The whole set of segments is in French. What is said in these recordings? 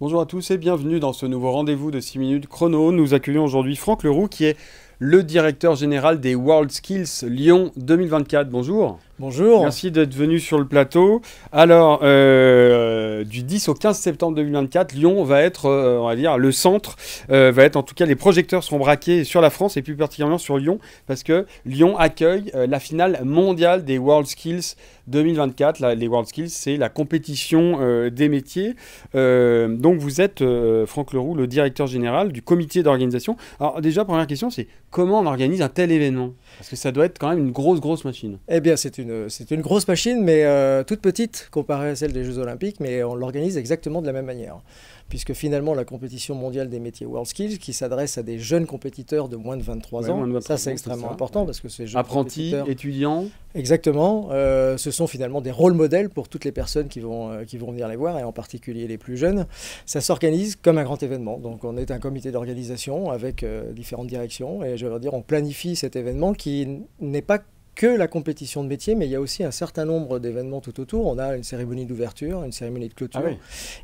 Bonjour à tous et bienvenue dans ce nouveau rendez-vous de 6 minutes chrono. Nous accueillons aujourd'hui Franck Leroux qui est le directeur général des World Skills Lyon 2024. Bonjour. Bonjour. Merci d'être venu sur le plateau. Alors, du 10 au 15 septembre 2024, Lyon va être, on va dire, le centre, va être en tout cas, les projecteurs seront braqués sur la France et plus particulièrement sur Lyon, parce que Lyon accueille la finale mondiale des World Skills 2024. Les World Skills, c'est la compétition des métiers. Donc, vous êtes, Franck Leroux, le directeur général du comité d'organisation. Alors, déjà, première question, c'est comment on organise un tel événement? Parce que ça doit être quand même une grosse machine. Eh bien, c'est une grosse machine, mais toute petite comparée à celle des Jeux Olympiques, mais on l'organise exactement de la même manière. Puisque finalement, la compétition mondiale des métiers World Skills, qui s'adresse à des jeunes compétiteurs de moins de 23 ans, ça c'est extrêmement important parce que ces jeunes apprentis, étudiants. Exactement, ce sont finalement des rôles modèles pour toutes les personnes qui vont venir les voir, et en particulier les plus jeunes. Ça s'organise comme un grand événement. Donc on est un comité d'organisation avec différentes directions, et je veux dire, on planifie cet événement qui n'est pas que la compétition de métier, mais il y a aussi un certain nombre d'événements tout autour. On a une cérémonie d'ouverture, une cérémonie de clôture,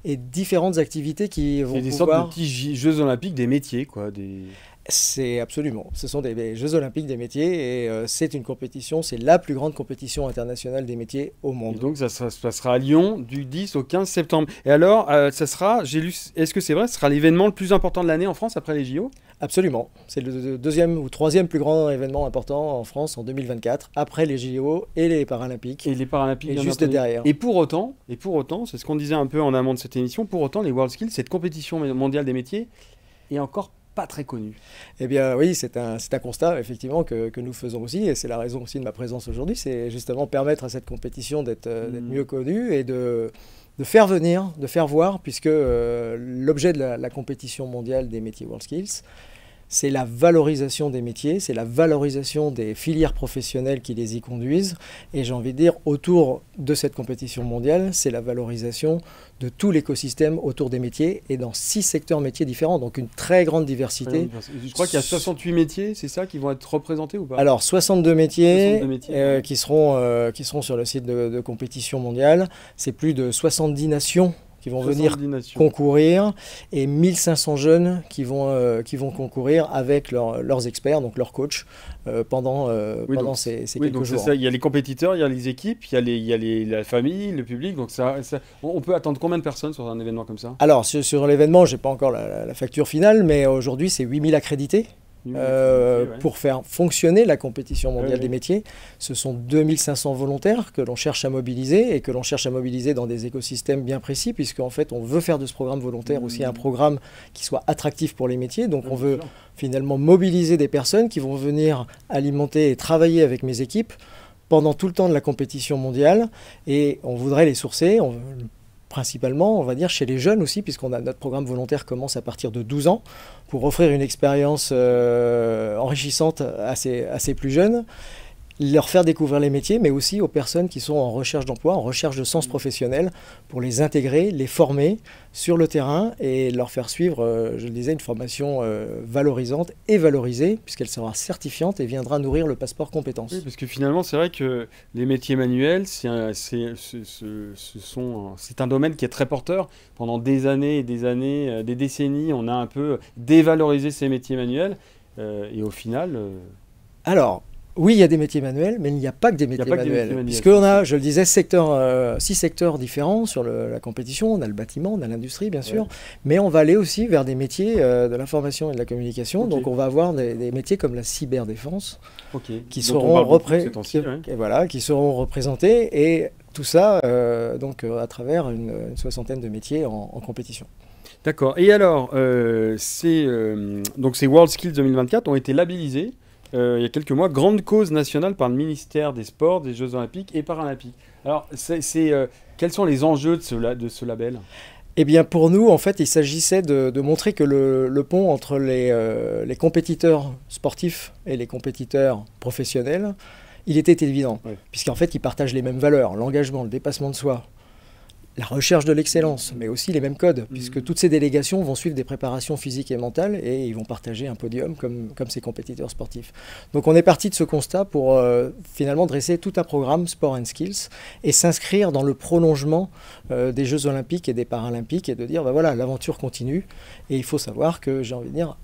et différentes activités qui vont pouvoir... C'est des sortes de petits Jeux Olympiques des métiers, quoi. C'est absolument. Ce sont des Jeux Olympiques des métiers, et c'est une compétition, c'est la plus grande compétition internationale des métiers au monde. Et donc ça se passera à Lyon du 10 au 15 septembre. Et alors, ça sera, j'ai lu, est-ce que c'est vrai, ce sera l'événement le plus important de l'année en France après les JO? Absolument. C'est le deuxième ou troisième plus grand événement important en France en 2024, après les JO et les Paralympiques. Et les Paralympiques, et juste derrière. Et pour autant, c'est ce qu'on disait un peu en amont de cette émission, pour autant, les World Skills, cette compétition mondiale des métiers, est encore pas très connue. Eh bien oui, c'est un constat effectivement que nous faisons aussi, et c'est la raison aussi de ma présence aujourd'hui, c'est justement permettre à cette compétition d'être mieux connue et de faire venir, de faire voir, puisque l'objet de la compétition mondiale des métiers World Skills, c'est la valorisation des métiers, c'est la valorisation des filières professionnelles qui les y conduisent. Et j'ai envie de dire, autour de cette compétition mondiale, c'est la valorisation de tout l'écosystème autour des métiers et dans 6 secteurs métiers différents, donc une très grande diversité. Je crois qu'il y a 68 métiers, c'est ça, qui vont être représentés ou pas? Alors, 62 métiers, qui seront sur le site de compétition mondiale. C'est plus de 70 nations qui vont venir concourir, et 1500 jeunes qui vont concourir avec leurs experts, donc leurs coachs, pendant ces quelques jours. Ça, il y a les compétiteurs, il y a les équipes, il y a la famille, le public. Donc on peut attendre combien de personnes sur un événement comme ça? Alors, sur l'événement, je n'ai pas encore la facture finale, mais aujourd'hui, c'est 8000 accrédités. Pour faire fonctionner la compétition mondiale des métiers. Ce sont 2500 volontaires que l'on cherche à mobiliser, et que l'on cherche à mobiliser dans des écosystèmes bien précis, puisqu'en fait on veut faire de ce programme volontaire aussi un programme qui soit attractif pour les métiers. Donc on veut finalement mobiliser des personnes qui vont venir alimenter et travailler avec mes équipes pendant tout le temps de la compétition mondiale, et on voudrait les sourcer, principalement, on va dire, chez les jeunes aussi, puisqu'on a notre programme volontaire commence à partir de 12 ans, pour offrir une expérience enrichissante à ces plus jeunes, leur faire découvrir les métiers, mais aussi aux personnes qui sont en recherche d'emploi, en recherche de sens professionnel, pour les intégrer, les former sur le terrain et leur faire suivre, je le disais, une formation valorisante et valorisée, puisqu'elle sera certifiante et viendra nourrir le passeport compétences. Oui, parce que finalement, c'est vrai que les métiers manuels, c'est un domaine qui est très porteur. Pendant des années et des années, des décennies, on a un peu dévalorisé ces métiers manuels, et au final... Alors, oui, il y a des métiers manuels, mais il n'y a pas que des métiers manuels. Puisqu'on a, je le disais, 6 secteurs différents sur la compétition. On a le bâtiment, on a l'industrie, bien sûr. Mais on va aller aussi vers des métiers de l'information et de la communication. Donc on va avoir des métiers comme la cyberdéfense qui seront représentés. Et tout ça à travers une soixantaine de métiers en compétition. D'accord. Et alors, ces World Skills 2024 ont été labellisés il y a quelques mois, grande cause nationale par le ministère des Sports, des Jeux Olympiques et Paralympiques. Alors, quels sont les enjeux de ce label? Eh bien, pour nous, en fait, il s'agissait de montrer que le pont entre les compétiteurs sportifs et les compétiteurs professionnels, il était évident, puisqu'en fait, ils partagent les mêmes valeurs, l'engagement, le dépassement de soi, la recherche de l'excellence, mais aussi les mêmes codes, puisque toutes ces délégations vont suivre des préparations physiques et mentales et ils vont partager un podium comme ces compétiteurs sportifs. Donc on est parti de ce constat pour finalement dresser tout un programme Sport and Skills et s'inscrire dans le prolongement des Jeux Olympiques et des Paralympiques et de dire, ben voilà, l'aventure continue et il faut savoir que, j'ai envie de dire,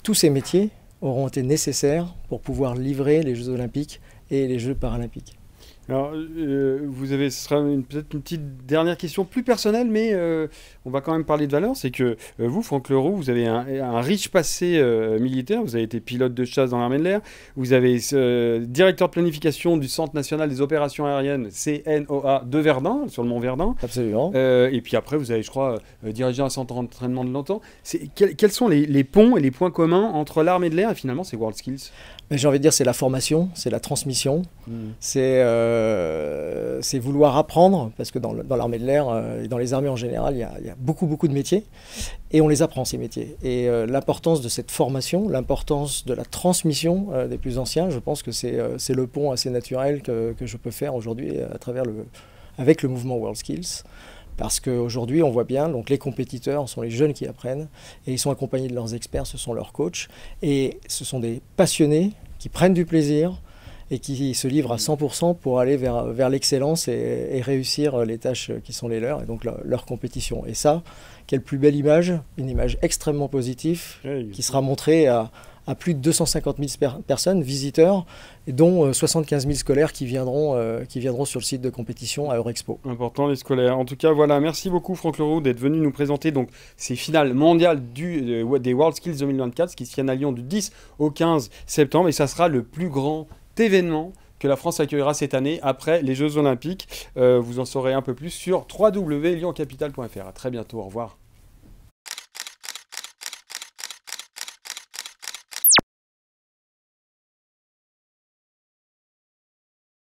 tous ces métiers auront été nécessaires pour pouvoir livrer les Jeux Olympiques et les Jeux Paralympiques. Alors, vous avez, ce sera peut-être une petite dernière question plus personnelle, mais on va quand même parler de valeur. C'est que vous, Franck Leroux, vous avez un riche passé militaire. Vous avez été pilote de chasse dans l'armée de l'air. Vous avez directeur de planification du Centre national des opérations aériennes, CNOA, de Verdun, sur le mont Verdun. Absolument. Et puis après, vous avez, je crois, dirigé un centre d'entraînement de longtemps. Quels sont les ponts et les points communs entre l'armée de l'air et finalement ces WorldSkills? J'ai envie de dire, c'est la formation, c'est la transmission, c'est vouloir apprendre, parce que dans l'armée de l'air et dans les armées en général, il y a beaucoup de métiers, et on les apprend ces métiers. Et l'importance de cette formation, l'importance de la transmission des plus anciens, je pense que c'est le pont assez naturel que je peux faire aujourd'hui avec le mouvement WorldSkills. Parce qu'aujourd'hui, on voit bien, donc les compétiteurs sont les jeunes qui apprennent et ils sont accompagnés de leurs experts, ce sont leurs coachs. Et ce sont des passionnés qui prennent du plaisir et qui se livrent à 100% pour aller vers l'excellence et réussir les tâches qui sont les leurs et donc leur compétition. Et ça, quelle plus belle image, une image extrêmement positive qui sera montrée à plus de 250 000 personnes, visiteurs, et dont 75 000 scolaires qui viendront sur le site de compétition à Eurexpo. Important les scolaires. En tout cas, voilà, merci beaucoup Franck Leroux d'être venu nous présenter donc ces finales mondiales des WorldSkills 2024 qui se tiennent à Lyon du 10 au 15 septembre et ça sera le plus grand événement que la France accueillera cette année après les Jeux Olympiques. Vous en saurez un peu plus sur www.lyoncapital.fr. À très bientôt, au revoir.